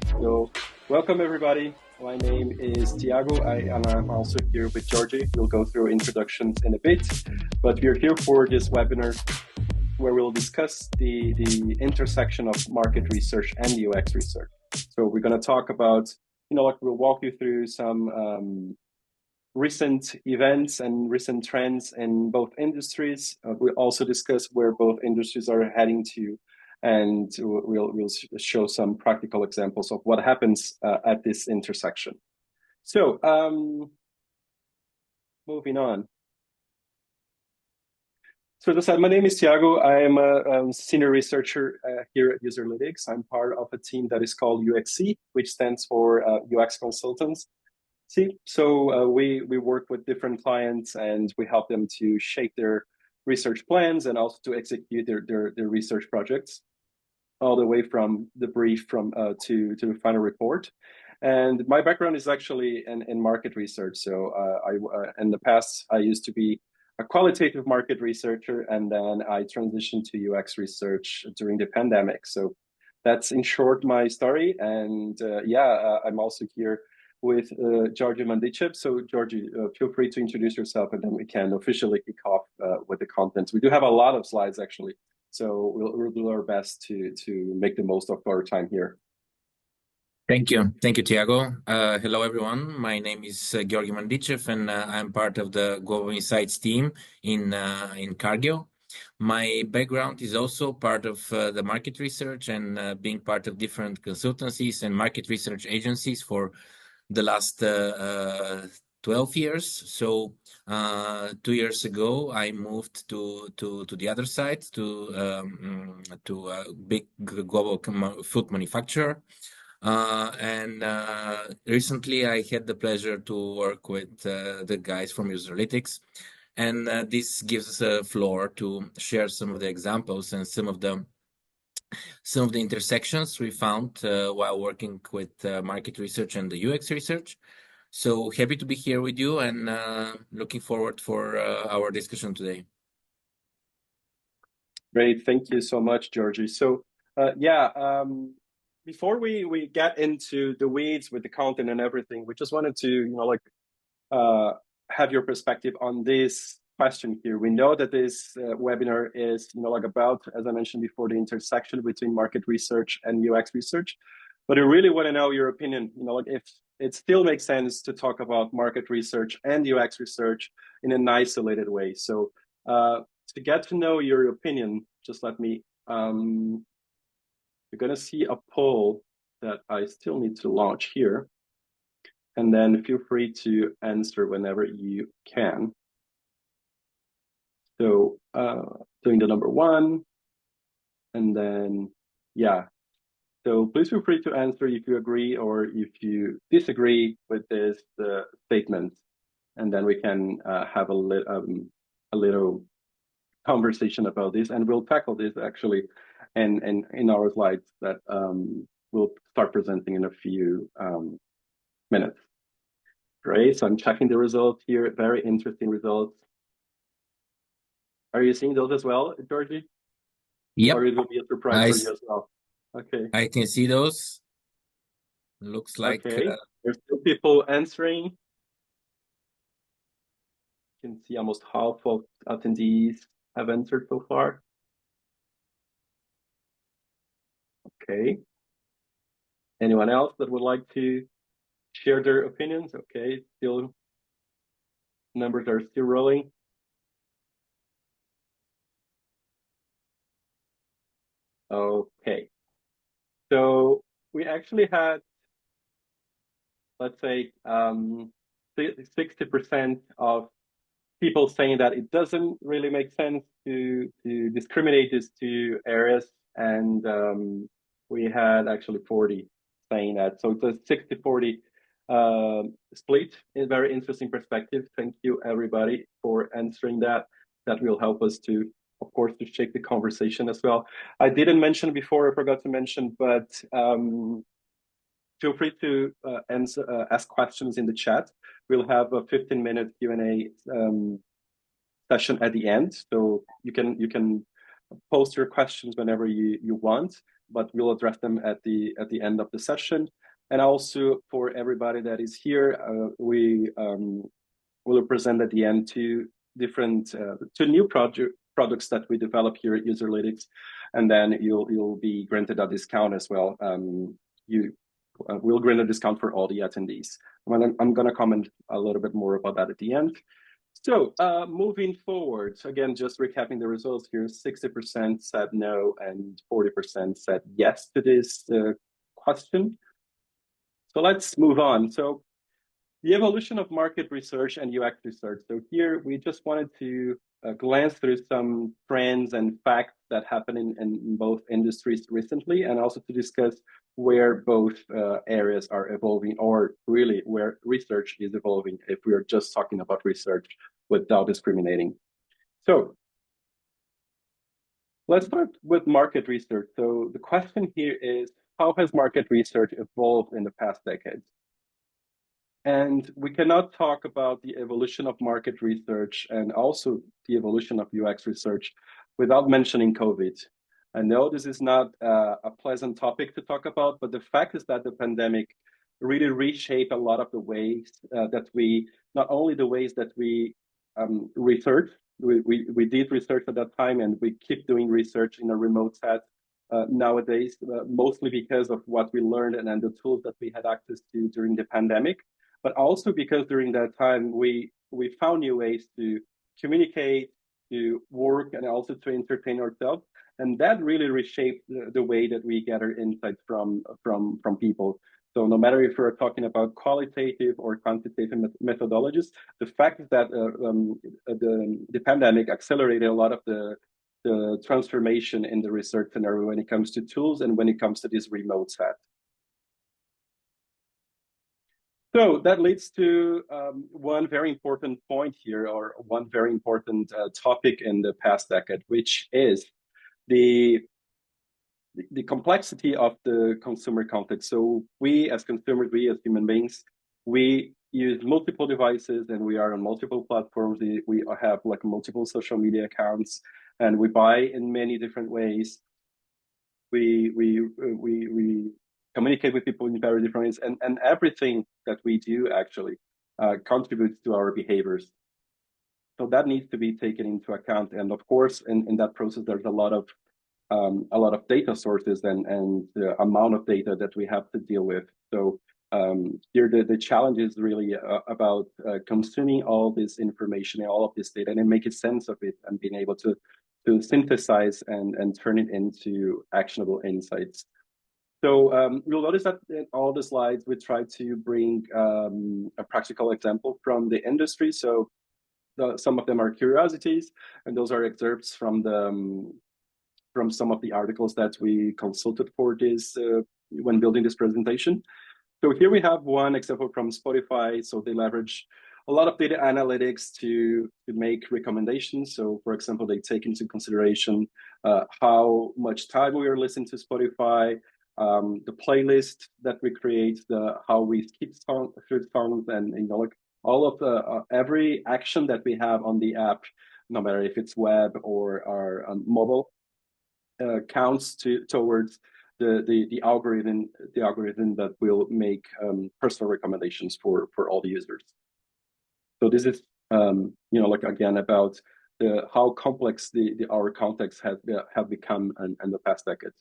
So, welcome everybody. My name is Tiago, and I'm also here with Georgie. We'll go through introductions in a bit, but we're here for this webinar where we'll discuss the intersection of market research and UX research. So we're going to talk about, we'll walk you through some recent events and recent trends in both industries. We'll also discuss where both industries are heading to, and we'll show some practical examples of what happens at this intersection. So moving on. So as I said, my name is Tiago. I am a senior researcher here at Userlytics. I'm part of a team that is called UXC, which stands for UX Consultants. So we work with different clients and we help them to shape their research plans and also to execute their research projects, all the way from the brief to the final report. And my background is actually in market research. So in the past, I used to be a qualitative market researcher, and then I transitioned to UX research during the pandemic. So that's in short my story. And I'm also here with Georgie Mandicev. So Georgie, feel free to introduce yourself, and then we can officially kick off with the content. We do have a lot of slides actually, so we'll do our best to make the most of our time here. Thank you, Tiago. Hello, everyone. My name is Georgi Mandicev, and I'm part of the Global Insights team in Cargill. My background is also part of the market research and being part of different consultancies and market research agencies for the last 12 years. So 2 years ago, I moved to the other side, to a big global food manufacturer. Recently I had the pleasure to work with the guys from Userlytics, and this gives us a floor to share some of the examples and some of the intersections we found while working with market research and the UX research. So happy to be here with you, and looking forward for our discussion today. Great, thank you so much, Georgie. So before we get into the weeds with the content and everything, we just wanted to, have your perspective on this question here. We know that this webinar is, about, as I mentioned before, the intersection between market research and UX research. But I really want to know your opinion, if it still makes sense to talk about market research and UX research in an isolated way. So to get to know your opinion, just let me... You're going to see a poll that I still need to launch here. And then feel free to answer whenever you can. So doing the number 1. And then, So please feel free to answer if you agree or if you disagree with this statement. And then we can have a little conversation about this. And we'll tackle this actually in our slides that we'll start presenting in a few minutes. Great, so I'm checking the results here, very interesting results. Are you seeing those as well, Georgie? Yep. Or it will be a surprise for you as well? Okay. I can see those. Looks like... Okay, there's still people answering. You can see almost half of attendees have answered so far. Okay. Anyone else that would like to share their opinions? Okay, still numbers are still rolling. Okay. So we actually had, let's say, 60% of people saying that it doesn't really make sense to discriminate these two areas, and we had actually 40 saying that. So it's a 60-40 split. A very interesting perspective. Thank you everybody for answering that. That will help us to, of course, to shape the conversation as well. I didn't mention before, I forgot to mention, but feel free to ask questions in the chat. We'll have a 15-minute Q&A session at the end, so you can post your questions whenever you want, but we'll address them at the end of the session. And also for everybody that is here, we will present at the end two new products that we develop here at Userlytics, and then you'll be granted a discount as well. We'll grant a discount for all the attendees. I'm going to comment a little bit more about that at the end. So moving forward, again, just recapping the results here, 60% said no and 40% said yes to this question. So let's move on. So the evolution of market research and UX research. So here we just wanted to glance through some trends and facts that happen in both industries recently, and also to discuss where both areas are evolving, or really where research is evolving, if we are just talking about research without discriminating. So let's start with market research. So the question here is, how has market research evolved in the past decades? And we cannot talk about the evolution of market research and also the evolution of UX research without mentioning COVID. I know this is not a pleasant topic to talk about, but the fact is that the pandemic really reshaped a lot of the ways that we, not only the ways that we research, we did research at that time, and we keep doing research in a remote set nowadays, mostly because of what we learned and the tools that we had access to during the pandemic. But also because during that time, we found new ways to communicate, to work, and also to entertain ourselves. And that really reshaped the way that we gather insights from people. So no matter if we're talking about qualitative or quantitative methodologies, the fact is that the pandemic accelerated a lot of the transformation in the research scenario when it comes to tools and when it comes to this remote set. So that leads to one very important point here, or one very important topic in the past decade, which is the complexity of the consumer context. So we as consumers, we as human beings, we use multiple devices and we are on multiple platforms. We have like multiple social media accounts, and we buy in many different ways. We communicate with people in very different ways, and everything that we do actually contributes to our behaviors. So that needs to be taken into account. And of course, in that process, there's a lot of data sources and the amount of data that we have to deal with. So here the challenge is really about consuming all this information and all of this data and making sense of it and being able to synthesize and turn it into actionable insights. So you'll notice that in all the slides, we try to bring a practical example from the industry. So some of them are curiosities, and those are excerpts from some of the articles that we consulted for this when building this presentation. So here we have one example from Spotify. So they leverage a lot of data analytics to make recommendations. So for example, they take into consideration how much time we are listening to Spotify, the playlist that we create, how we skip through songs, and like all of the every action that we have on the app, no matter if it's web or mobile, counts towards the algorithm that will make personal recommendations for all the users. So this is like again about how complex our context have become in the past decades.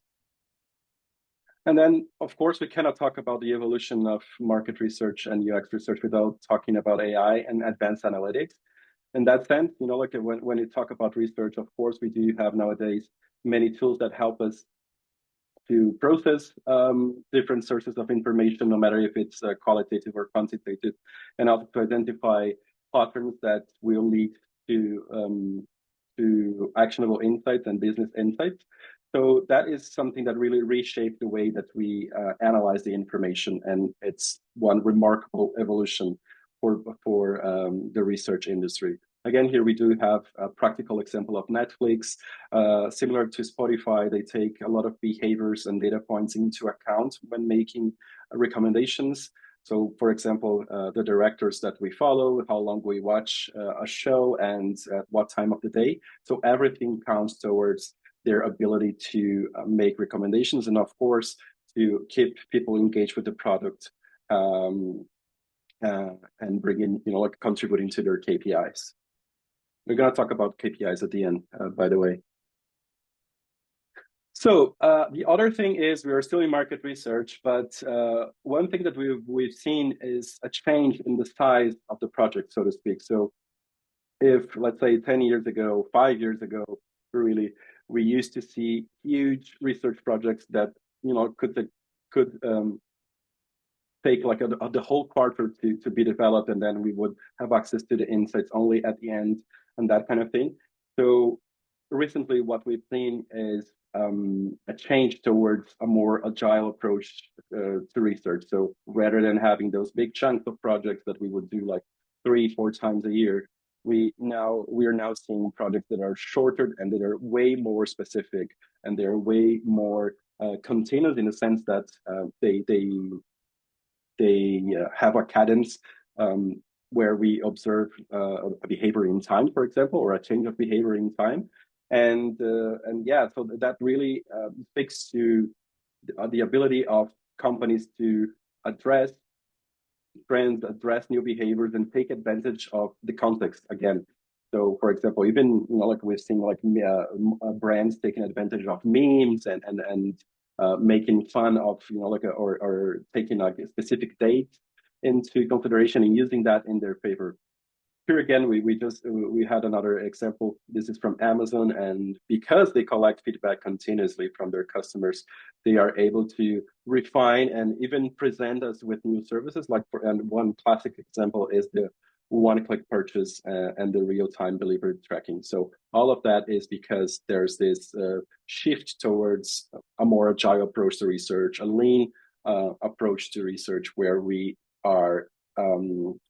And then, of course, we cannot talk about the evolution of market research and UX research without talking about AI and advanced analytics. In that sense, like when you talk about research, of course, we do have nowadays many tools that help us to process different sources of information, no matter if it's qualitative or quantitative, and also to identify patterns that will lead to actionable insights and business insights. So that is something that really reshaped the way that we analyze the information, and it's one remarkable evolution for the research industry. Again, here we do have a practical example of Netflix. Similar to Spotify, they take a lot of behaviors and data points into account when making recommendations. So, for example, the directors that we follow, how long we watch a show, and at what time of the day. So everything counts towards their ability to make recommendations, and of course, to keep people engaged with the product and bring in, like contributing to their KPIs. We're going to talk about KPIs at the end, by the way. So the other thing is we are still in market research, but one thing that we've seen is a change in the size of the project, so to speak. So if, let's say, 10 years ago, 5 years ago, we used to see huge research projects that could take like the whole quarter to be developed, and then we would have access to the insights only at the end and that kind of thing. So recently, what we've seen is a change towards a more agile approach to research. So rather than having those big chunks of projects that we would do like 3-4 times a year, we are now seeing projects that are shorter and that are way more specific, and they're way more continuous in the sense that they have a cadence where we observe a behavior in time, for example, or a change of behavior in time. And yeah, so that really speaks to the ability of companies to address trends, address new behaviors, and take advantage of the context again. So, for example, even like we've seen like brands taking advantage of memes and making fun of or taking like a specific date into consideration and using that in their favor. Here again, we had another example. This is from Amazon, and because they collect feedback continuously from their customers, they are able to refine and even present us with new services. And one classic example is the one-click purchase and the real-time delivery tracking. So all of that is because there's this shift towards a more agile approach to research, a lean approach to research, where we are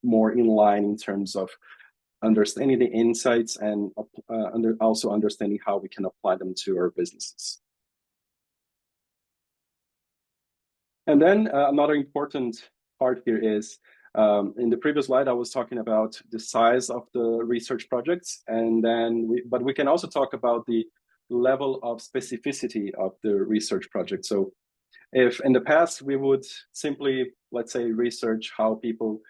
more in line in terms of understanding the insights and also understanding how we can apply them to our businesses. And then another important part here is, in the previous slide, I was talking about the size of the research projects, and then but we can also talk about the level of specificity of the research project. So if in the past we would simply, let's say, research how people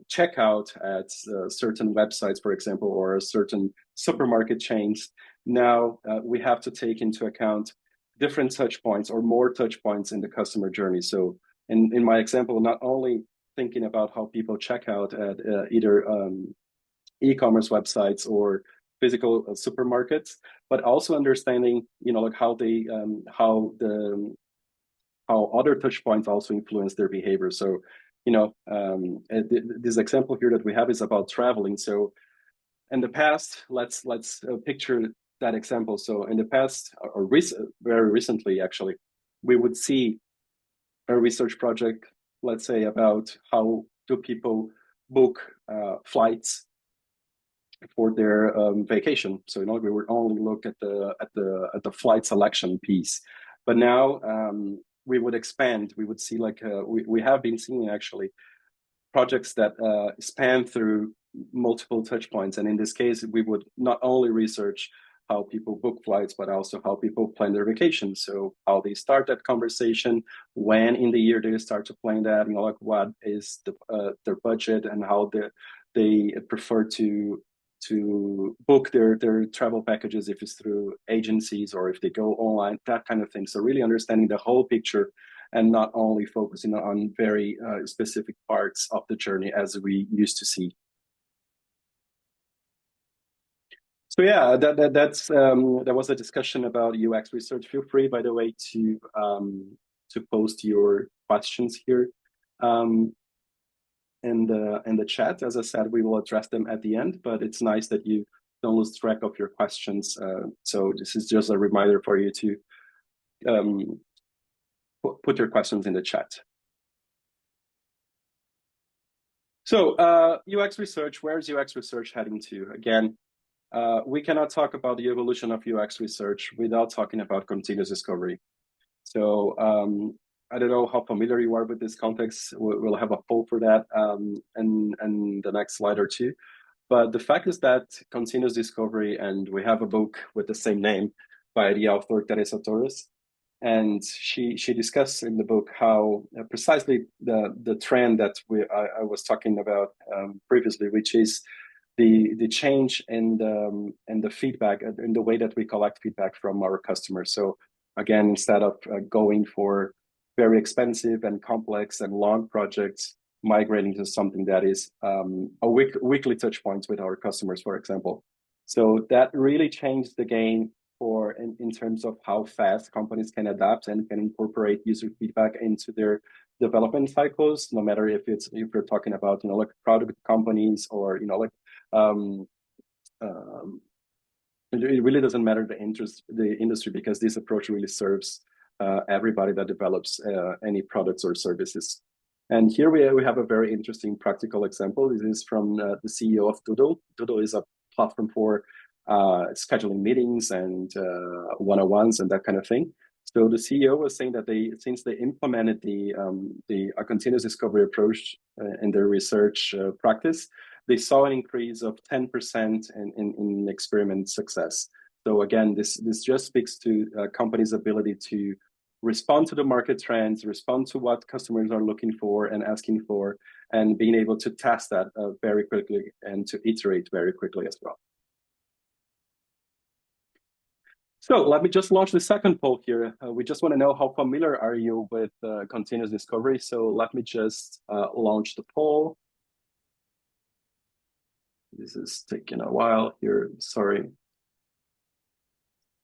check out at certain websites, for example, or certain supermarket chains, now we have to take into account different touch points or more touch points in the customer journey. So in my example, not only thinking about how people check out at either e-commerce websites or physical supermarkets, but also understanding, like how other touch points also influence their behavior. So, this example here that we have is about traveling. So in the past, let's picture that example. So in the past, or very recently, actually, we would see a research project, let's say, about how do people book flights for their vacation. So we would only look at the flight selection piece. But now we would expand. We would see we have been seeing actually projects that span through multiple touch points. And in this case, we would not only research how people book flights, but also how people plan their vacations. So how they start that conversation, when in the year they start to plan that, like what is their budget, and how they prefer to book their travel packages, if it's through agencies or if they go online, that kind of thing. So really understanding the whole picture and not only focusing on very specific parts of the journey as we used to see. So yeah, that was a discussion about UX research. Feel free, by the way, to post your questions here in the chat. As I said, we will address them at the end, but it's nice that you don't lose track of your questions. So this is just a reminder for you to put your questions in the chat. So UX research, where's UX research heading to? Again, we cannot talk about the evolution of UX research without talking about continuous discovery. So I don't know how familiar you are with this context. We'll have a poll for that in the next slide or two. But the fact is that continuous discovery, and we have a book with the same name, by the author Teresa Torres. And she discussed in the book how precisely the trend that I was talking about previously, which is the change in the feedback, in the way that we collect feedback from our customers. So again, instead of going for very expensive and complex and long projects, migrating to something that is a weekly touch points with our customers, for example. So that really changed the game for in terms of how fast companies can adapt and can incorporate user feedback into their development cycles, no matter if you're talking about like product companies or like it really doesn't matter the industry, because this approach really serves everybody that develops any products or services. And here we have a very interesting practical example. This is from the CEO of Doodle. Doodle is a platform for scheduling meetings and one-on-ones and that kind of thing. So the CEO was saying that since they implemented a continuous discovery approach in their research practice, they saw an increase of 10% in experiment success. So again, this just speaks to companies' ability to respond to the market trends, respond to what customers are looking for and asking for, and being able to test that very quickly and to iterate very quickly as well. So let me just launch the second poll here. We just want to know how familiar are you with continuous discovery. So let me just launch the poll. This is taking a while here, sorry.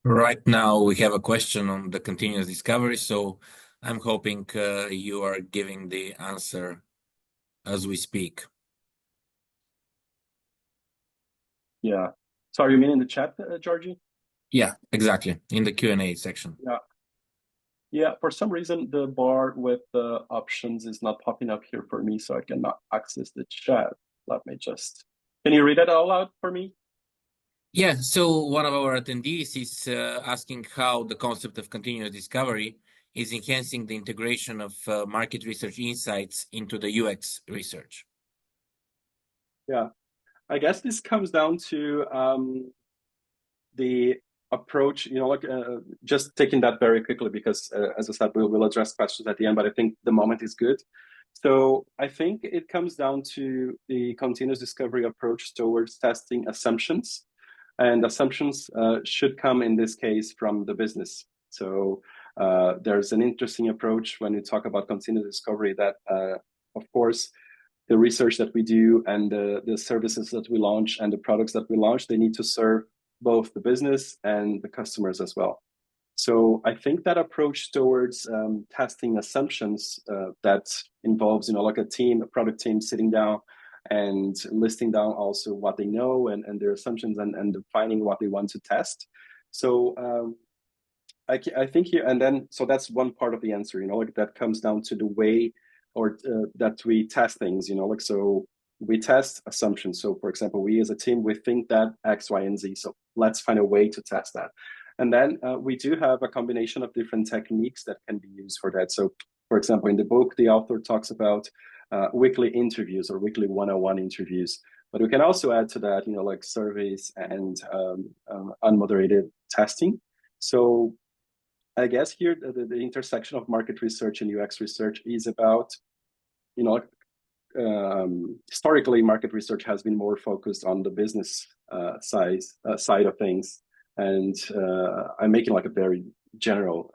Right now we have a question on the continuous discovery, so I'm hoping you are giving the answer as we speak. Yeah. Sorry, you mean in the chat, Georgie? Yeah, exactly. In the Q&A section. Yeah. Yeah, for some reason, the bar with the options is not popping up here for me, so I cannot access the chat. Let me just... Can you read it all out for me? Yeah, so one of our attendees is asking how the concept of continuous discovery is enhancing the integration of market research insights into the UX research. Yeah, I guess this comes down to the approach, like just taking that very quickly, because as I said, we'll address questions at the end, but I think the moment is good. So I think it comes down to the continuous discovery approach towards testing assumptions. And assumptions should come, in this case, from the business. So there's an interesting approach when you talk about continuous discovery that, of course, the research that we do and the services that we launch and the products that we launch, they need to serve both the business and the customers as well. So I think that approach towards testing assumptions that involves, like a product team sitting down and listing down also what they know and their assumptions and defining what they want to test. So I think here, and then, so that's one part of the answer, like that comes down to the way or that we test things, like, so we test assumptions. So for example, we as a team, we think that X, Y, and Z. So let's find a way to test that. And then we do have a combination of different techniques that can be used for that. So for example, in the book, the author talks about weekly interviews or weekly one-on-one interviews. But we can also add to that, like surveys and unmoderated testing. So I guess here the intersection of market research and UX research is about, historically, market research has been more focused on the business side of things. And I'm making like a very general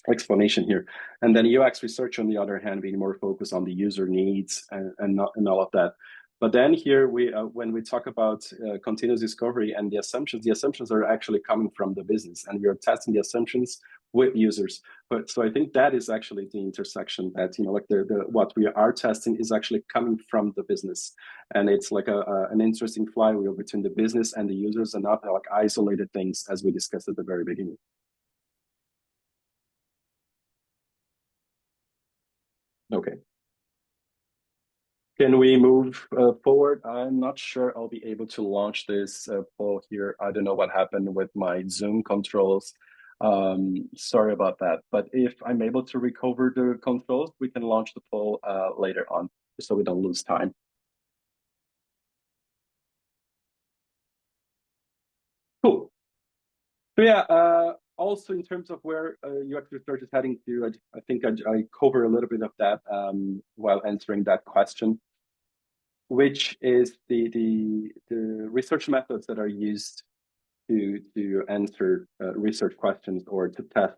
explanation here. And then UX research, on the other hand, being more focused on the user needs and all of that. But then here, when we talk about continuous discovery and the assumptions are actually coming from the business, and we are testing the assumptions with users. But so I think that is actually the intersection that, like what we are testing is actually coming from the business. And it's like an interesting flywheel between the business and the users, and not like isolated things, as we discussed at the very beginning. Okay. Can we move forward? I'm not sure I'll be able to launch this poll here. I don't know what happened with my Zoom controls. Sorry about that. But if I'm able to recover the controls, we can launch the poll later on, so we don't lose time. Cool. So yeah, also in terms of where UX research is heading to, I think I cover a little bit of that while answering that question, which is the research methods that are used to answer research questions or to test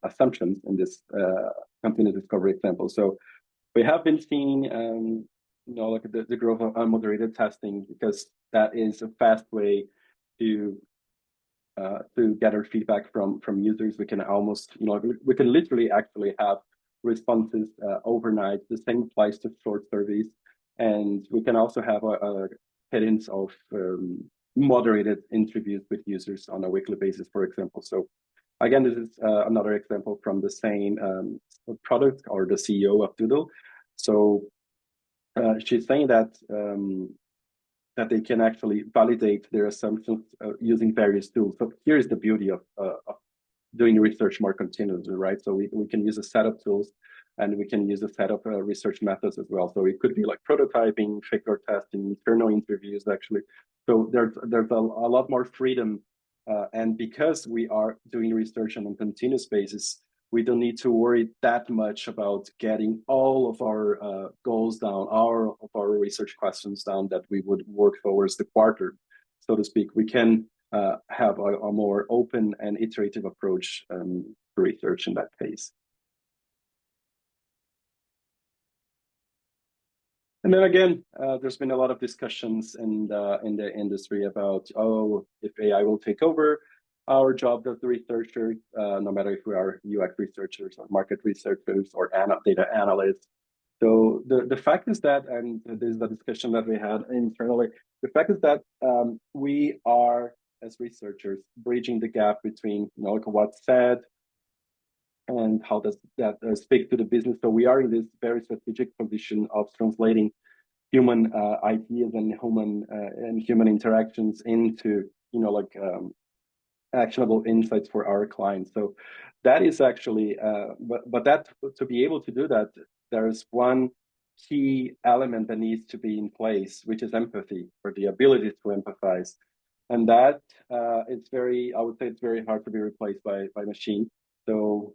assumptions in this continuous discovery example. So we have been seeing, like the growth of unmoderated testing, because that is a fast way to gather feedback from users. We can almost, we can literally actually have responses overnight. The same applies to short surveys, and we can also have a cadence of moderated interviews with users on a weekly basis, for example. So again, this is another example from the same product, or the CEO of Doodle. So she's saying that they can actually validate their assumptions using various tools. So here is the beauty of doing research more continuously, right? So we can use a set of tools, and we can use a set of research methods as well. So it could be like prototyping, figure testing, internal interviews, actually. So there's a lot more freedom. And because we are doing research on a continuous basis, we don't need to worry that much about getting all of our goals down, all of our research questions down that we would work towards the quarter, so to speak. We can have a more open and iterative approach to research in that case. And then again, there's been a lot of discussions in the industry about, if AI will take over our job as the researcher, no matter if we are UX researchers or market researchers or data analysts. So the fact is that, and this is the discussion that we had internally, the fact is that we are, as researchers, bridging the gap between what's said and how does that speak to the business. So we are in this very strategic position of translating human ideas and human interactions into actionable insights for our clients. So that is actually, but that, to be able to do that, there's one key element that needs to be in place, which is empathy, or the ability to empathize. And that I would say it's very hard to be replaced by machine. So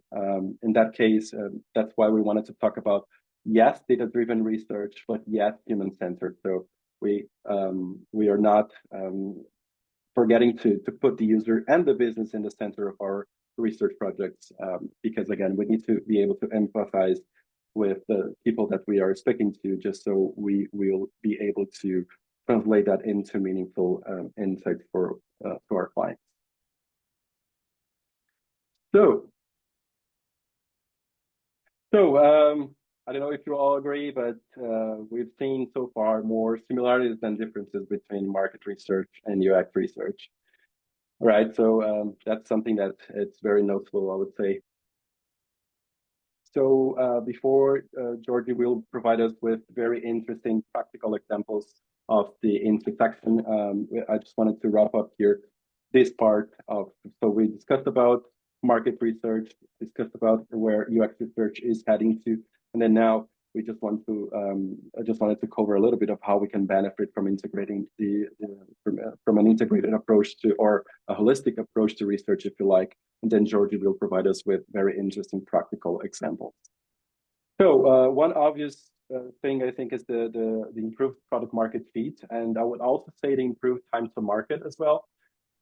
in that case, that's why we wanted to talk about, yes, data-driven research, but yes, human-centered. So we are not forgetting to put the user and the business in the center of our research projects, because again, we need to be able to empathize with the people that we are speaking to, just so we will be able to translate that into meaningful insights for to our clients. So I don't know if you all agree, but we've seen so far more similarities than differences between market research and UX research. Right, so that's something that it's very notable, I would say. So before Georgie will provide us with very interesting practical examples of the intersection, I just wanted to wrap up here this part of, so we discussed about market research, discussed about where UX research is heading to, and then now we just want to, I just wanted to cover a little bit of how we can benefit from integrating from an integrated approach to, or a holistic approach to research, if you like. And then Georgie will provide us with very interesting practical examples. So one obvious thing, I think, is the improved product market fit. And I would also say the improved time to market as well,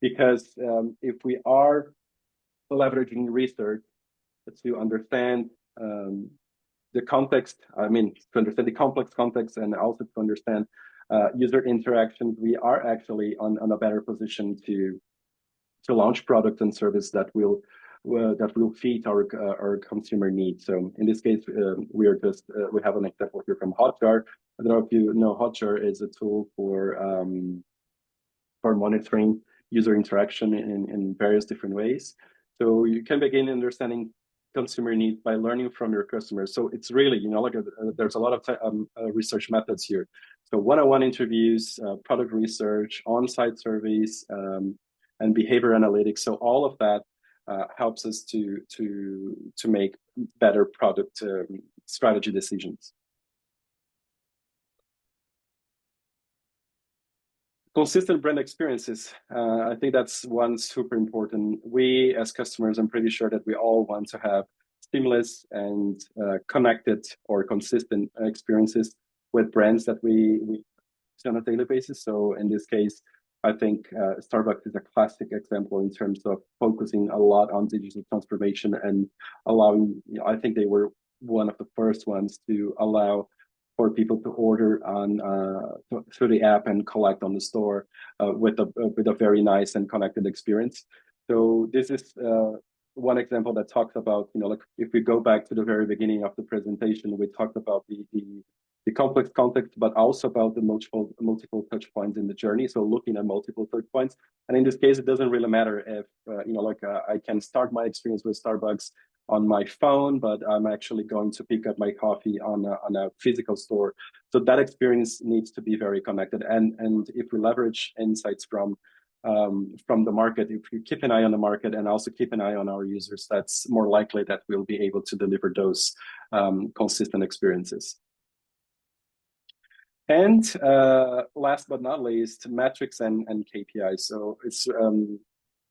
because if we are leveraging research to understand the context, I mean, to understand the complex context, and also to understand user interactions, we are actually on a better position to launch products and services that will fit our consumer needs. So in this case, we have an example here from Hotjar. I don't know if you know, Hotjar is a tool for monitoring user interaction in various different ways. So you can begin understanding consumer needs by learning from your customers. So it's really, there's a lot of research methods here. So one-on-one interviews, product research, on-site surveys, and behavior analytics. So all of that helps us to make better product strategy decisions. Consistent brand experiences. I think that's one super important. We as customers, I'm pretty sure that we all want to have seamless and connected or consistent experiences with brands that we see on a daily basis. So in this case, I think Starbucks is a classic example in terms of focusing a lot on digital transformation and allowing, I think they were one of the first ones to allow for people to order on through the app and collect on the store with a very nice and connected experience. So this is one example that talks about, like if we go back to the very beginning of the presentation, we talked about the complex context, but also about the multiple touch points in the journey. So looking at multiple touch points, and in this case, it doesn't really matter if I can start my experience with Starbucks on my phone, but I'm actually going to pick up my coffee on a physical store. So that experience needs to be very connected. And if we leverage insights from the market, if we keep an eye on the market and also keep an eye on our users, that's more likely that we'll be able to deliver those consistent experiences. And last but not least, metrics and KPIs. So it's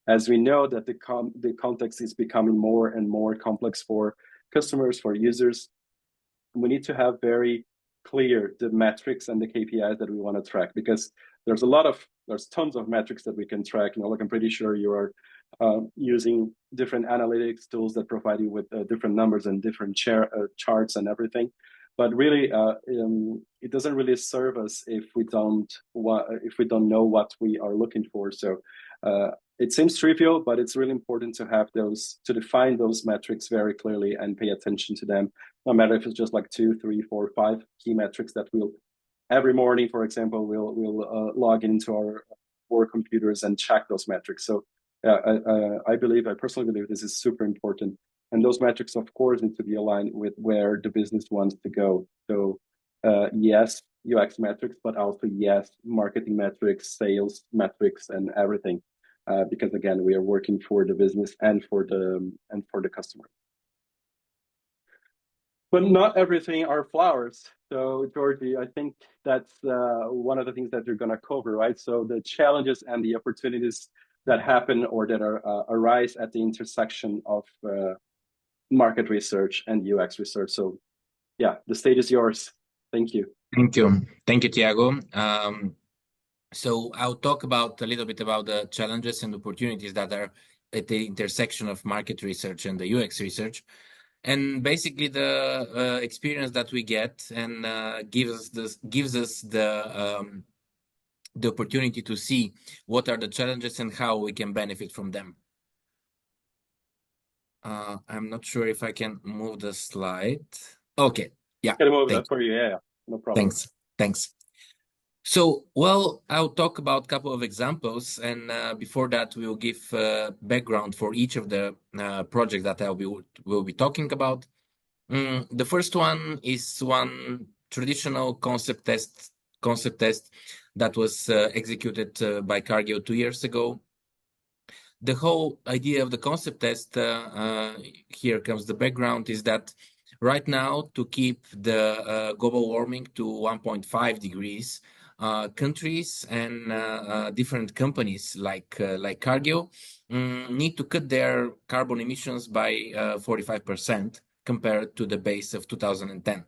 as we know that the context is becoming more and more complex for customers, for users, we need to have very clear the metrics and the KPIs that we want to track, because there's tons of metrics that we can track. Like I'm pretty sure you are using different analytics tools that provide you with different numbers and different charts and everything. But really, it doesn't really serve us if we don't know what we are looking for. So it seems trivial, but it's really important to define those metrics very clearly and pay attention to them. No matter if it's just like 2, 3, 4, 5 key metrics that we'll every morning, for example, we'll log into our work computers and check those metrics. So I personally believe this is super important. And those metrics, of course, need to be aligned with where the business wants to go. So yes, UX metrics, but also yes, marketing metrics, sales metrics, and everything. Because again, we are working for the business and for the customer. But not everything are flowers. So Georgie, I think that's one of the things that you're going to cover, right? So the challenges and the opportunities that happen or that arise at the intersection of market research and UX research. So yeah, the stage is yours. Thank you. Thank you. Thank you, Tiago. So I'll talk a little bit about the challenges and opportunities that are at the intersection of market research and the UX research. And basically the experience that we get and gives us the opportunity to see what are the challenges and how we can benefit from them. I'm not sure if I can move the slide. Okay, yeah. Can I move that for you? Yeah, no problem. Thanks. So, well, I'll talk about a couple of examples, and before that, we'll give background for each of the projects that we'll be talking about. The first one is one traditional concept test that was executed by Cargill 2 years ago. The whole idea of the concept test, here comes the background, is that right now, to keep the global warming to 1.5 degrees, countries and different companies like Cargill need to cut their carbon emissions by 45% compared to the base of 2010.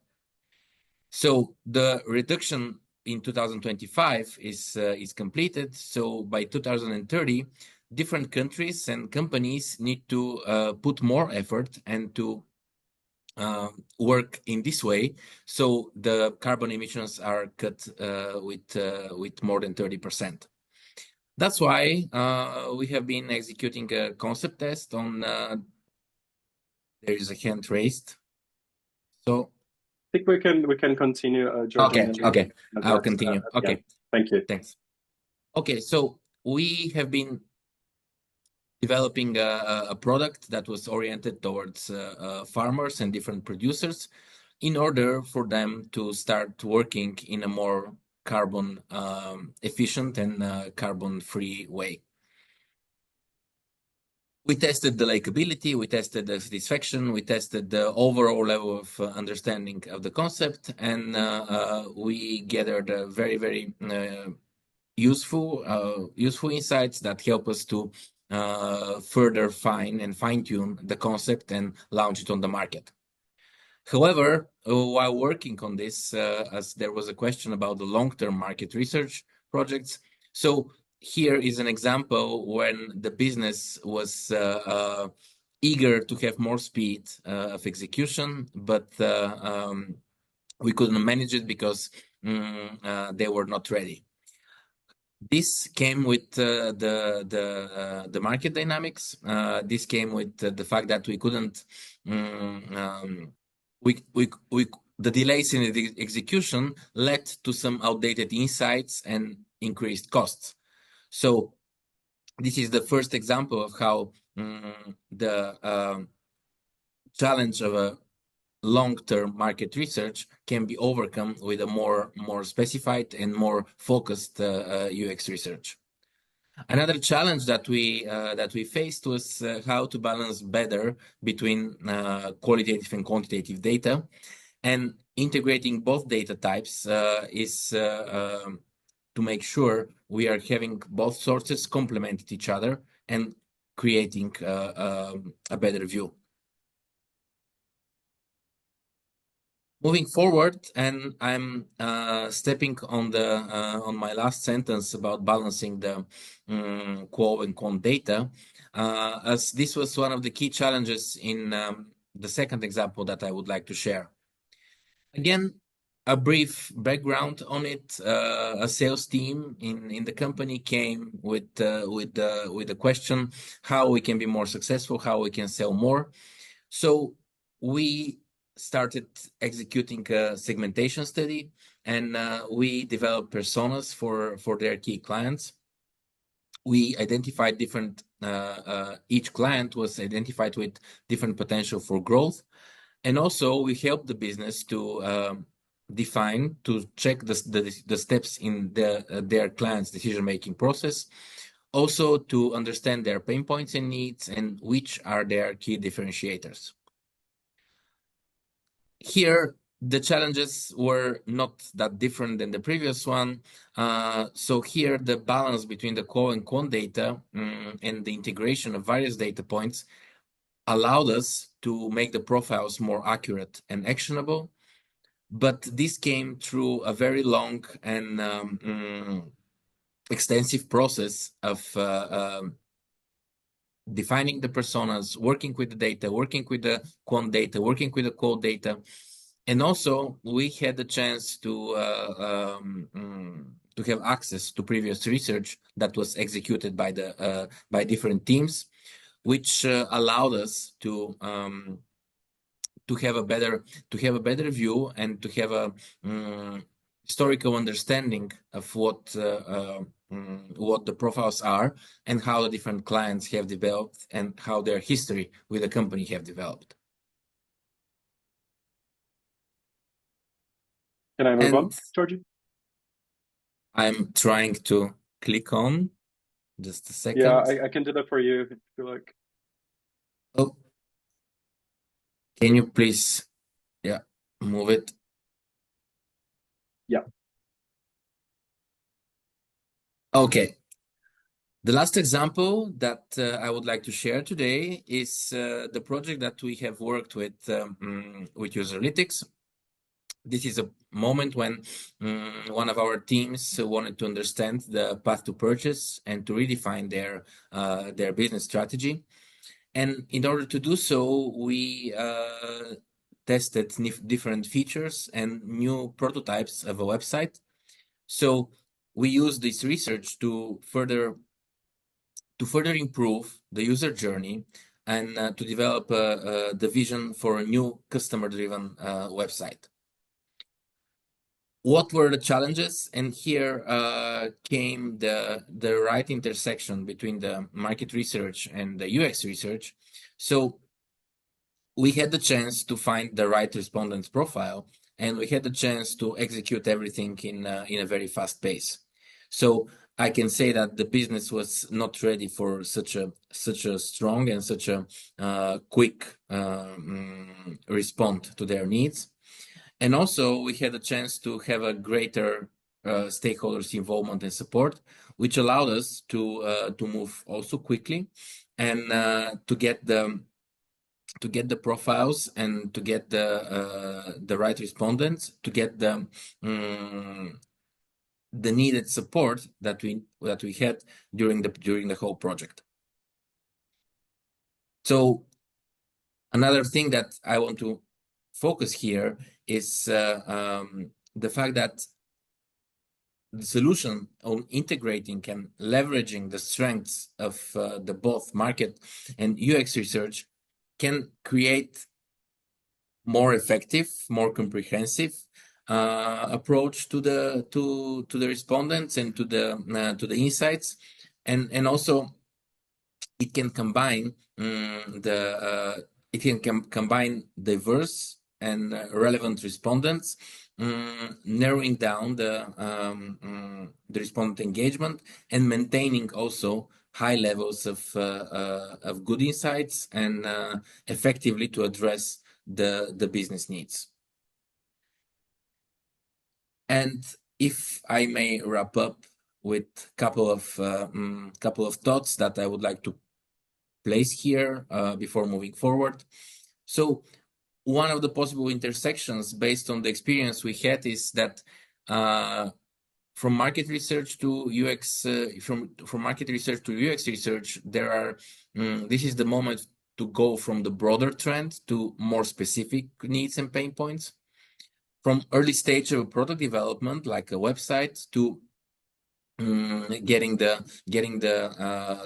So the reduction in 2025 is completed. So by 2030, different countries and companies need to put more effort and to work in this way, so the carbon emissions are cut with more than 30%. That's why we have been executing a concept test on. There is a hand raised, so I think we can continue. George, okay. I'll continue. Okay, yeah. Thank you. Thanks. Okay, so we have been developing a product that was oriented towards farmers and different producers in order for them to start working in a more carbon efficient and carbon-free way. We tested the likability, we tested the satisfaction, we tested the overall level of understanding of the concept, and we gathered a very, very useful insights that help us to further fine-tune the concept and launch it on the market. However, while working on this, as there was a question about the long-term market research projects, so here is an example when the business was eager to have more speed of execution, but we couldn't manage it because they were not ready. This came with the market dynamics. This came with the fact that we couldn't the delays in the execution led to some outdated insights and increased costs. So this is the first example of how the challenge of a long-term market research can be overcome with a more specified and more focused UX research. Another challenge that we faced was how to balance better between qualitative and quantitative data, and integrating both data types is to make sure we are having both sources complement each other and creating a better view. Moving forward, and I'm stepping on my last sentence about balancing the qual and quant data, as this was one of the key challenges in the second example that I would like to share. Again, a brief background on it. A sales team in the company came with the question how we can be more successful, how we can sell more. So we started executing a segmentation study, and we developed personas for their key clients. We identified different, each client was identified with different potential for growth. And also we helped the business to define, to check the steps in their clients' decision-making process. Also to understand their pain points and needs and which are their key differentiators. Here, the challenges were not that different than the previous one. So here, the balance between the qual and quant data and the integration of various data points allowed us to make the profiles more accurate and actionable. But this came through a very long and extensive process of defining the personas, working with the data, working with the quant data, working with the qual data. And also we had the chance to have access to previous research that was executed by different teams, which allowed us to have a better view and to have a historical understanding of what the profiles are and how the different clients have developed and how their history with the company have developed. Can I move on, Georgie? I'm trying to click on. Just a second. Yeah, I can do that for you if you like. Oh, can you please, move it? Yeah. Okay. The last example that I would like to share today is the project that we have worked with Userlytics. This is a moment when one of our teams wanted to understand the path to purchase and to redefine their business strategy. And in order to do so, we tested different features and new prototypes of a website. So we used this research to further improve the user journey and to develop the vision for a new customer-driven website. What were the challenges? And here came the right intersection between the market research and the UX research. So we had the chance to find the right respondent's profile, and we had the chance to execute everything in a very fast pace. So I can say that the business was not ready for such a strong and such a quick response to their needs. And also we had a chance to have a greater stakeholders' involvement and support, which allowed us to move also quickly and to get the profiles and to get the right respondents, to get the needed support that we had during the whole project. So another thing that I want to focus here is the fact that the solution on integrating and leveraging the strengths of the both market and UX research can create more effective, more comprehensive approach to the respondents and to the insights, and also it can combine combine diverse and relevant respondents, narrowing down the respondent engagement and maintaining also high levels of good insights and effectively to address the business needs. And if I may wrap up with couple of thoughts that I would like to place here before moving forward. So one of the possible intersections based on the experience we had is that from market research to UX, from market research to UX research, there are this is the moment to go from the broader trend to more specific needs and pain points. From early stage of product development, like a website, to getting the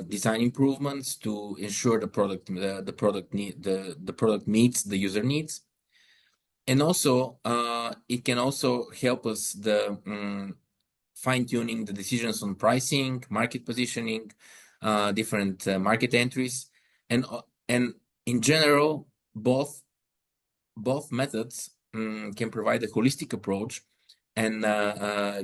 design improvements to ensure the product meets the user needs, and also it can also help us fine-tuning the decisions on pricing, market positioning, different market entries, and in general both methods can provide a holistic approach and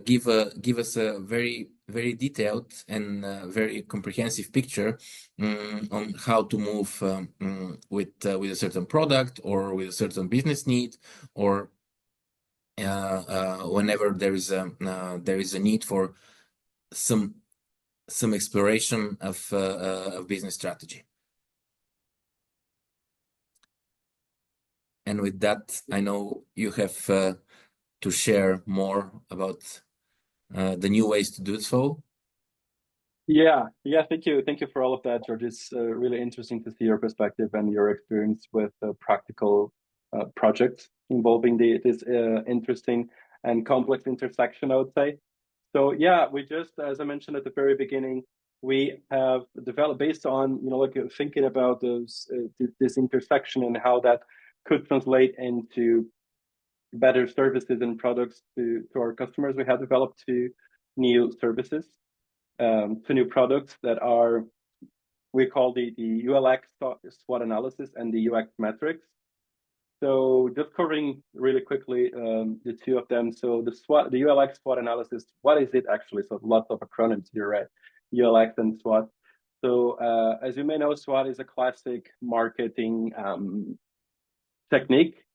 give us a very detailed and very comprehensive picture on how to move with a certain product or with a certain business need, or whenever there is a need for some exploration of business strategy. And with that, I know you have to share more about the new ways to do so. Yeah, thank you for all of that, George. It's really interesting to see your perspective and your experience with practical projects involving this interesting and complex intersection, I would say. So yeah, we just, as I mentioned at the very beginning, we have developed based on like thinking about this intersection and how that could translate into better services and products to our customers. We have developed two new services, two new products that are, we call the ULX SWOT analysis and the UX metrics. So just covering really quickly the two of them. So the ULX SWOT analysis, what is it actually? So lots of acronyms here, right? ULX and SWOT. So as you may know, SWOT is a classic marketing technique.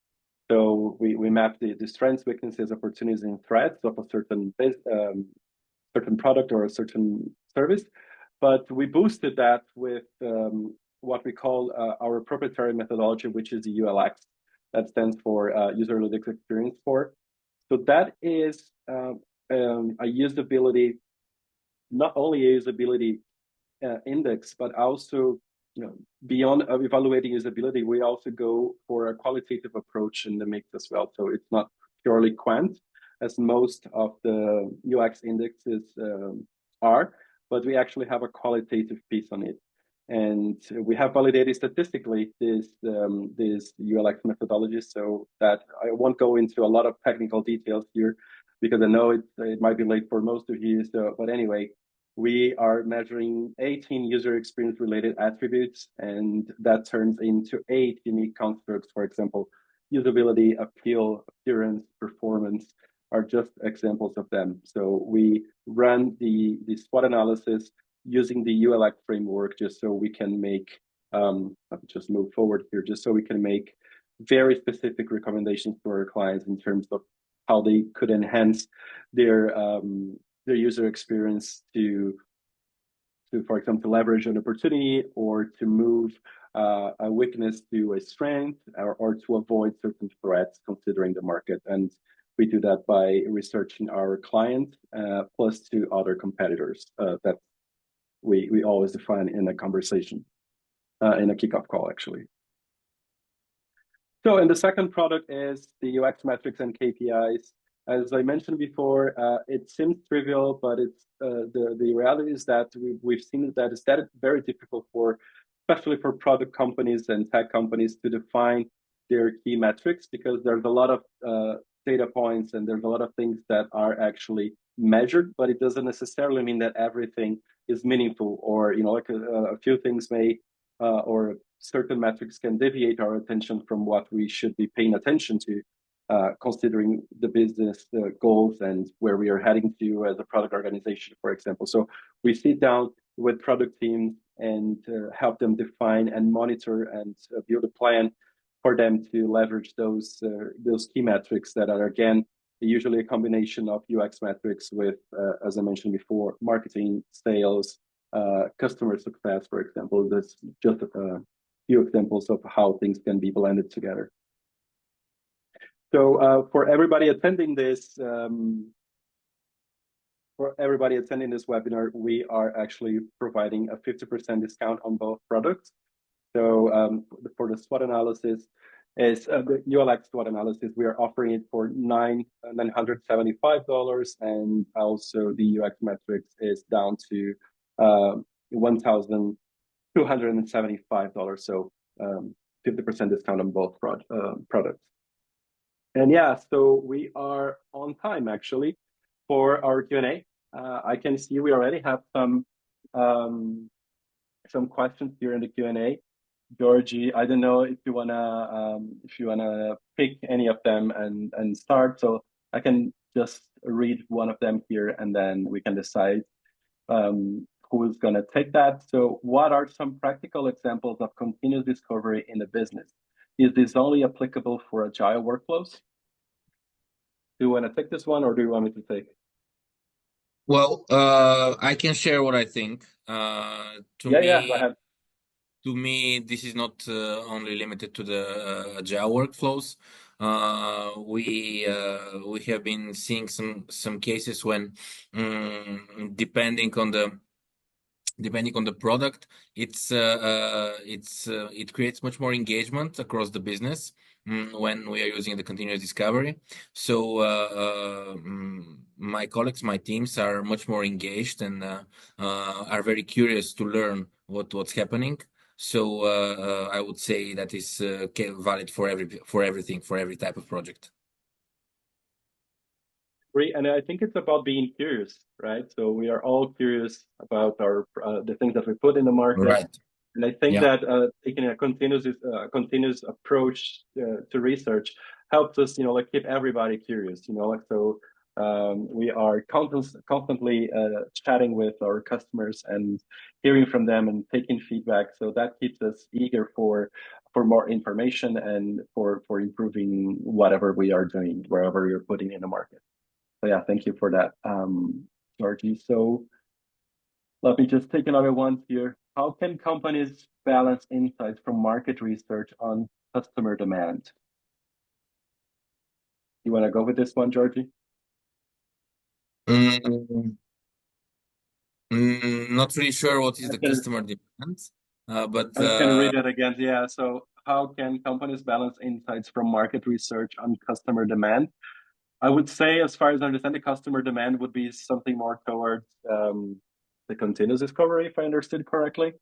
So we map the strengths, weaknesses, opportunities, and threats of a certain product or a certain service. But we boosted that with what we call our proprietary methodology, which is the ULX. That stands for Userlytics Experience Score. So that is a usability, not only a usability index, but also beyond evaluating usability, we also go for a qualitative approach in the mix as well. So it's not purely quant, as most of the UX indexes are, but we actually have a qualitative piece on it. And we have validated statistically this ULX methodology, so that I won't go into a lot of technical details here because I know it might be late for most of you. So, but anyway, we are measuring 18 user experience related attributes, and that turns into 8 unique constructs. For example, usability, appeal, appearance, performance are just examples of them. So we run the SWOT analysis using the ULX framework just so we can make, just move forward here, just so we can make very specific recommendations to our clients in terms of how they could enhance their user experience to, for example, leverage an opportunity or to move a weakness to a strength, or to avoid certain threats considering the market. And we do that by researching our client plus to other competitors that we always define in a conversation, in a kickoff call, actually. So, and the second product is the UX metrics and KPIs. As I mentioned before, it seems trivial, but it's the reality is that we've seen that it's very difficult for, especially for product companies and tech companies, to define their key metrics, because there's a lot of data points and there's a lot of things that are actually measured, but it doesn't necessarily mean that everything is meaningful, or like a few things may or certain metrics can deviate our attention from what we should be paying attention to, considering the business goals and where we are heading to as a product organization, for example. So we sit down with product teams and help them define and monitor and build a plan for them to leverage those key metrics that are, again, usually a combination of UX metrics with, as I mentioned before, marketing, sales, customer success, for example. That's just a few examples of how things can be blended together. So for everybody attending this webinar, we are actually providing a 50% discount on both products. So for the SWOT analysis, the ULX SWOT analysis, we are offering it for $975, and also the UX metrics is down to $1,275. So 50% discount on both products. And yeah, so we are on time actually for our Q&A. I can see we already have some questions here in the Q&A. Georgie, I don't know if you wanna pick any of them and start. So I can just read one of them here, and then we can decide who is gonna take that. So, what are some practical examples of continuous discovery in the business? Is this only applicable for agile workflows? Do you want to take this one, or do you want me to take? Well, I can share what I think. Go ahead. To me, this is not only limited to the agile workflows. We have been seeing some cases when, depending on the product, it creates much more engagement across the business when we are using the continuous discovery. So my colleagues, my teams are much more engaged and are very curious to learn what's happening. So I would say that is valid for everything, for every type of project. Great, and I think it's about being curious, right? So we are all curious about the things that we put in the market, right? And I think that taking a continuous approach to research helps us, keep everybody curious, So we are constantly chatting with our customers and hearing from them and taking feedback. So that keeps us eager for more information and for improving whatever we are doing, wherever you're putting in the market. So yeah, thank you for that, Georgie. So let me just take another one here. How can companies balance insights from market research on customer demand? You want to go with this one, Georgie? Not really sure what is the customer demand, but I can read it again. Yeah. So how can companies balance insights from market research on customer demand? I would say, as far as I understand, the customer demand would be something more towards the continuous discovery, if I understood correctly,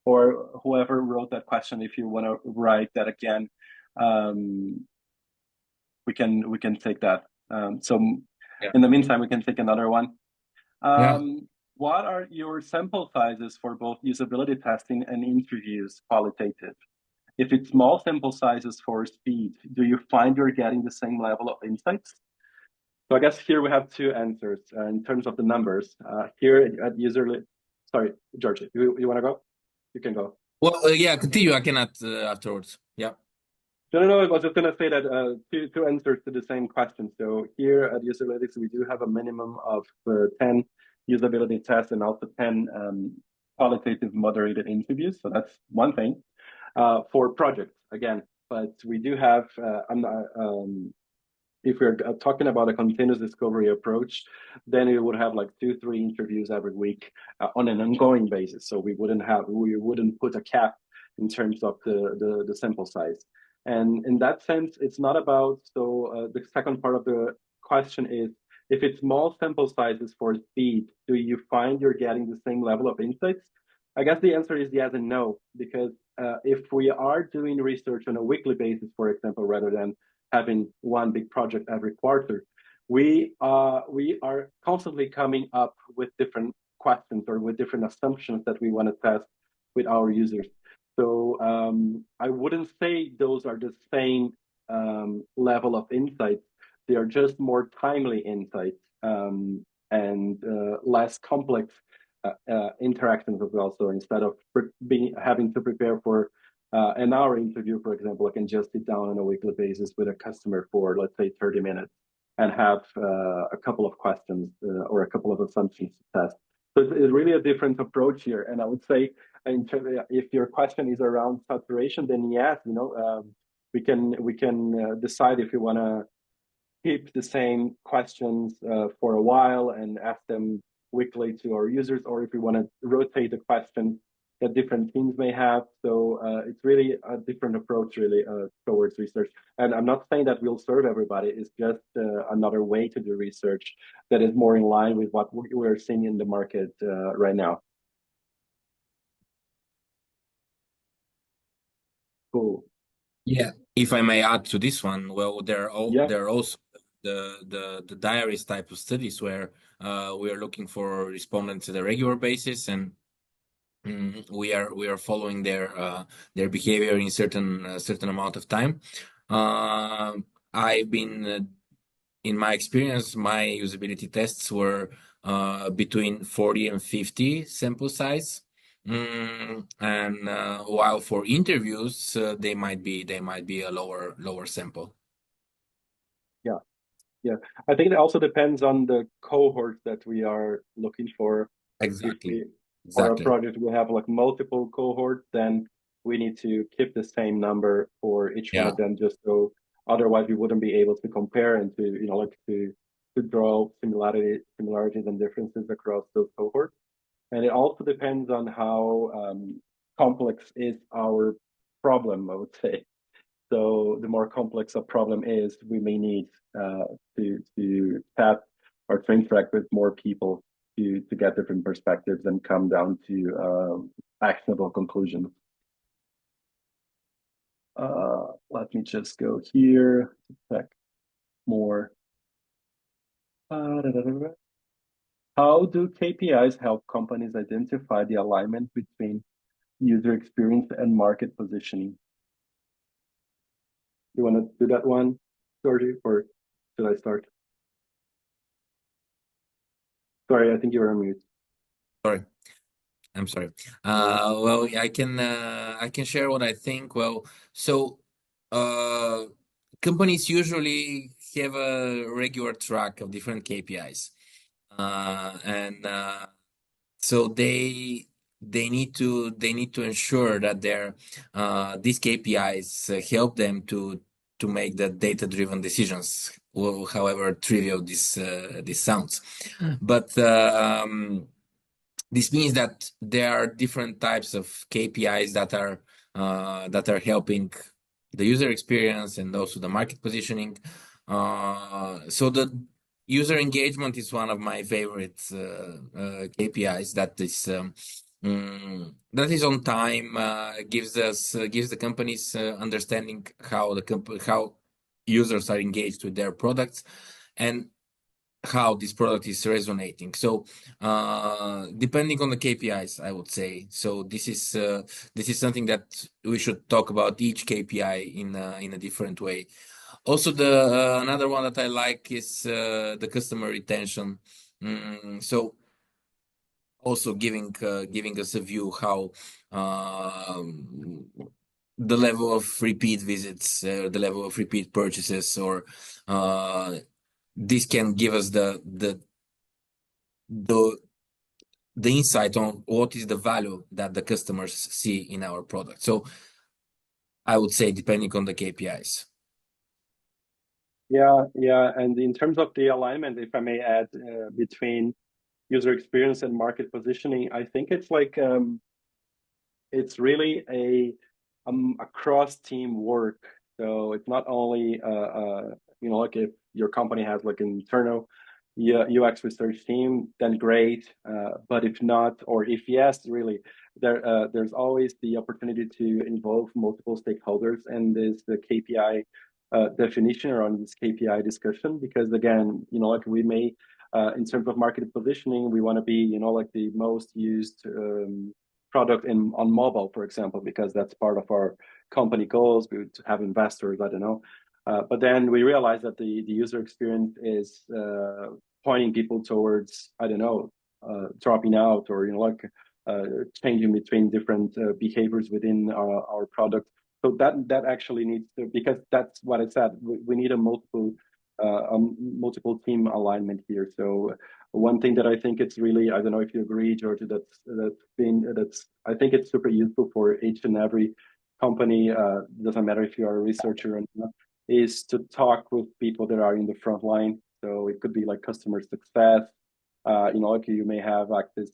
or whoever wrote that question. If you want to write that again, we can take that. In the meantime, we can take another one. What are your sample sizes for both usability testing and interviews qualitative? If it's small sample sizes for speed, do you find you're getting the same level of insights? So I guess here we have two answers in terms of the numbers. Here at Userlytics, sorry, Georgie, you want to go? You can go. Well, yeah, continue. I can add afterwards. Yeah. No, I was just going to say that two answers to the same question. So here at Userlytics, we do have a minimum of 10 usability tests and also 10 qualitative moderated interviews. So that's one thing for projects, again. But we do have, if we're talking about a continuous discovery approach, then we would have like 2, 3 interviews every week on an ongoing basis. So we wouldn't put a cap in terms of the sample size. And in that sense, it's not about, the second part of the question is, if it's small sample sizes for speed, do you find you're getting the same level of insights? I guess the answer is yes and no, because if we are doing research on a weekly basis, for example, rather than having one big project every quarter, we are constantly coming up with different questions or with different assumptions that we want to test with our users. So I wouldn't say those are the same level of insights. They are just more timely insights and less complex interactions as well. So instead of having to prepare for an hour interview, for example, I can just sit down on a weekly basis with a customer for, let's say, 30 minutes and have a couple of questions or a couple of assumptions to test. So it's really a different approach here. And I would say, if your question is around saturation, then yes, we can decide if you want to keep the same questions for a while and ask them weekly to our users, or if we want to rotate the question that different teams may have. So it's really a different approach, really, towards research. And I'm not saying that we'll serve everybody. It's just another way to do research that is more in line with what we're seeing in the market right now. Cool. Yeah, if I may add to this one, well, there are also the diaries type of studies where we are looking for respondents at a regular basis, and we are following their behavior in certain amount of time. I've been in my experience, my usability tests were between 40 and 50 sample size. And while for interviews, they might be a lower sample. Yeah, I think it also depends on the cohort that we are looking for. Exactly. For a project we have like multiple cohorts, then we need to keep the same number for each one of them, just so otherwise we wouldn't be able to compare and to draw similarities and differences across those cohorts. And it also depends on how complex is our problem, I would say. So the more complex a problem is, we may need to tap or to interact with more people to get different perspectives and come down to actionable conclusions. Let me just go here to check more. How do KPIs help companies identify the alignment between user experience and market positioning? You want to do that one, Georgie, or should I start? Sorry, I think you were on mute. Sorry. I'm sorry. Well, I can share what I think. Well, so companies usually have a regular track of different KPIs, and so they need to ensure that these KPIs help them to make the data-driven decisions, however trivial this sounds. But this means that there are different types of KPIs that are helping the user experience and also the market positioning. So the user engagement is one of my favorite KPIs that is on time, gives the companies understanding how users are engaged with their products and how this product is resonating. So depending on the KPIs, I would say. So this is something that we should talk about each KPI in a different way. Also, another one that I like is the customer retention. So also giving us a view how the level of repeat visits, the level of repeat purchases, or this can give us the the insight on what is the value that the customers see in our product. So I would say depending on the KPIs. Yeah, yeah. And in terms of the alignment, if I may add, between user experience and market positioning, I think it's like it's really a cross team work. So it's not only like if your company has like an internal UX research team, then great. But if not, or if yes, really, there's always the opportunity to involve multiple stakeholders, and there's the KPI definition around this KPI discussion. Because again, like we may, in terms of market positioning, we want to be, like the most used product on mobile, for example, because that's part of our company goals. We would have investors, I don't know. But then we realize that the user experience is pointing people towards, I don't know, dropping out, or changing between different behaviors within our product. So that actually needs to, because that's what I said. We need a multiple team alignment here. So one thing that I think it's really, I don't know if you agree, George, that's I think it's super useful for each and every company. Doesn't matter if you are a researcher or not, is to talk with people that are in the front line. So it could be like customer success. Like you may have access,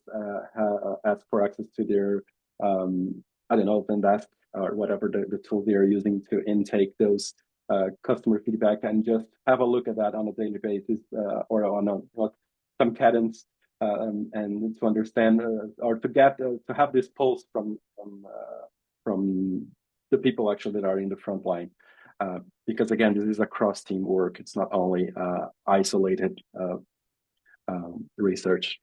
ask for access to their, I don't know, Zendesk or whatever the tool they are using to intake those customer feedback, and just have a look at that on a daily basis, or on some cadence, and to understand, or to get to have this pulse from the people actually that are in the front line. Because again, this is a cross team work. It's not only isolated research.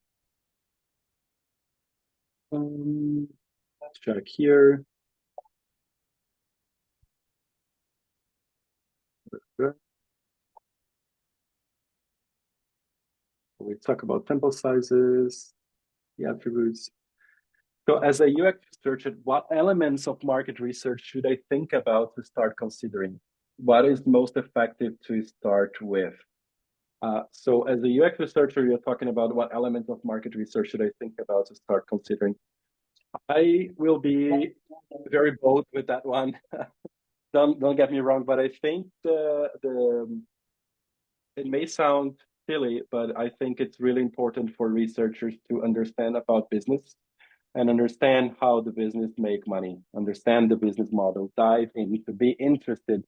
Let's check here. We talk about sample sizes, the attributes. So as a UX researcher, what elements of market research should I think about to start considering? What is most effective to start with? So as a UX researcher, you're talking about what elements of market research should I think about to start considering? I will be very bold with that one. Don't get me wrong, but I think it may sound silly, but I think it's really important for researchers to understand about business and understand how the business make money, understand the business model, dive in, to be interested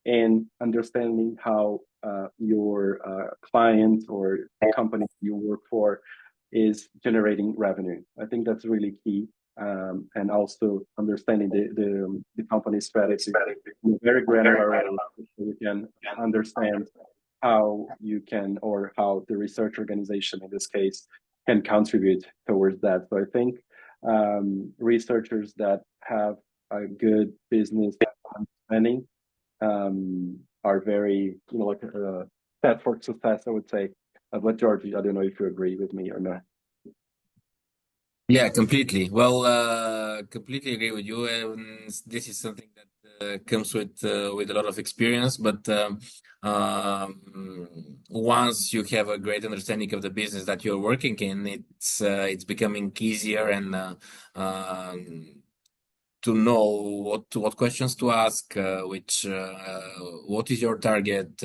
in understanding how your client or company you work for is generating revenue. I think that's really key. And also understanding the company's strategy in a very granular way, so we can understand how you can, or how the research organization in this case can contribute towards that. So I think researchers that have a good business understanding are very, like set for success, I would say. But George, I don't know if you agree with me or not. Yeah, completely. Well, completely agree with you. This is something that comes with a lot of experience. But once you have a great understanding of the business that you're working in, it's becoming easier, and to know what questions to ask, what is your target,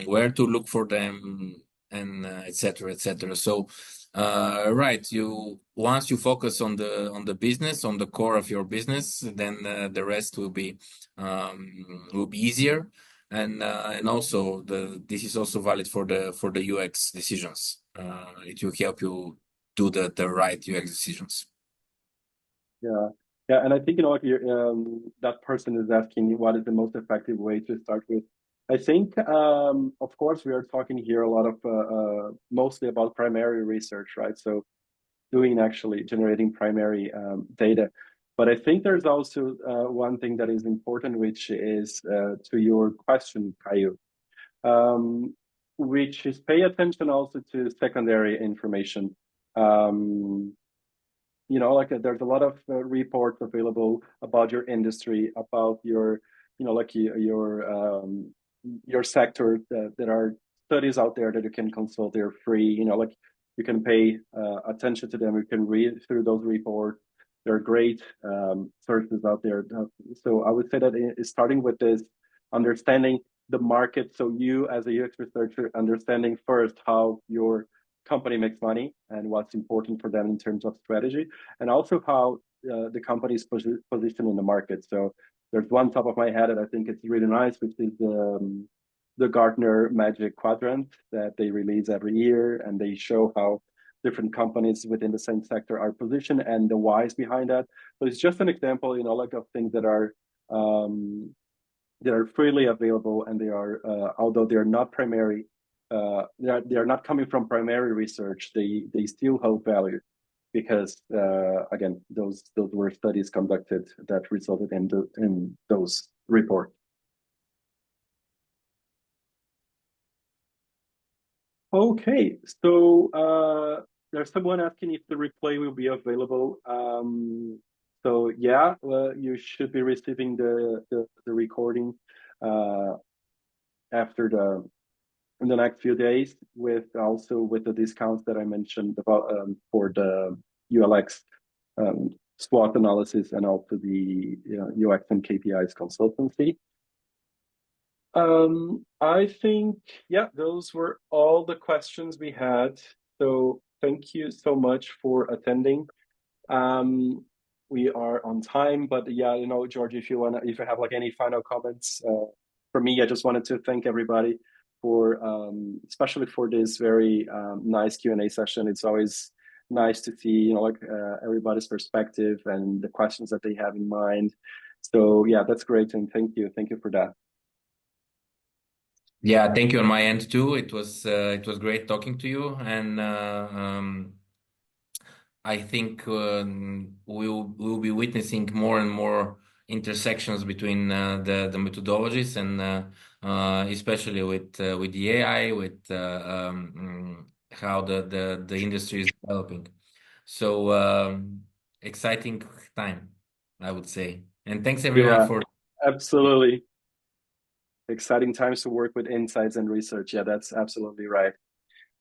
where to look for them, and etc. etc. So. Right. Once you focus on the business, on the core of your business, then the rest will be easier, and also this is also valid for the UX decisions. It will help you do the right UX decisions. Yeah, yeah, and I think like that person is asking what is the most effective way to start with. I think, of course, we are talking here a lot of mostly about primary research, right? So doing actually generating primary data. But I think there's also one thing that is important, which is to your question, Caio, which is pay attention also to secondary information. there's a lot of reports available about your industry, about your, your sector. There are studies out there that you can consult. They're free. You can pay attention to them. You can read through those reports. There are great sources out there. So I would say that it's starting with this understanding the market. So you, as a UX researcher, understanding first how your company makes money and what's important for them in terms of strategy, and also how the company is positioned in the market. So there's one top of my head that I think it's really nice, which is the Gartner Magic Quadrant that they release every year, and they show how different companies within the same sector are positioned and the whys behind that. So it's just an example, of things that are freely available, and they are, although they are not primary, they are not coming from primary research. They still hold value because again, those were studies conducted that resulted in those reports. Okay, so there's someone asking if the replay will be available. So yeah, you should be receiving the recording after in the next few days, with the discounts that I mentioned about for the ULX SWOT analysis, and also the UX and KPIs consultancy. I think, yeah, those were all the questions we had. So thank you so much for attending. We are on time, but yeah, George, if you have like any final comments for me, I just wanted to thank everybody for, especially for this very nice Q&A session. It's always nice to see, everybody's perspective and the questions that they have in mind. So yeah, that's great, and thank you for that. Yeah, thank you on my end too. It was great talking to you, and I think we'll be witnessing more and more intersections between the methodologies, and especially with the AI, with how the industry is developing. So exciting time, I would say. And thanks everyone for absolutely exciting times to work with insights and research. Yeah, that's absolutely right.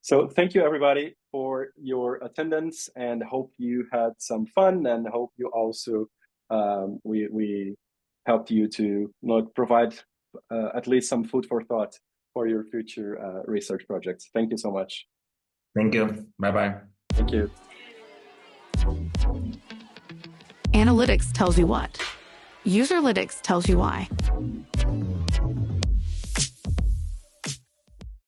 So thank you everybody for your attendance, and hope you had some fun, and hope you also we helped you to provide at least some food for thought for your future research projects. Thank you so much. Thank you. Bye-bye. Thank you. Analytics tells you what. Userlytics tells you why.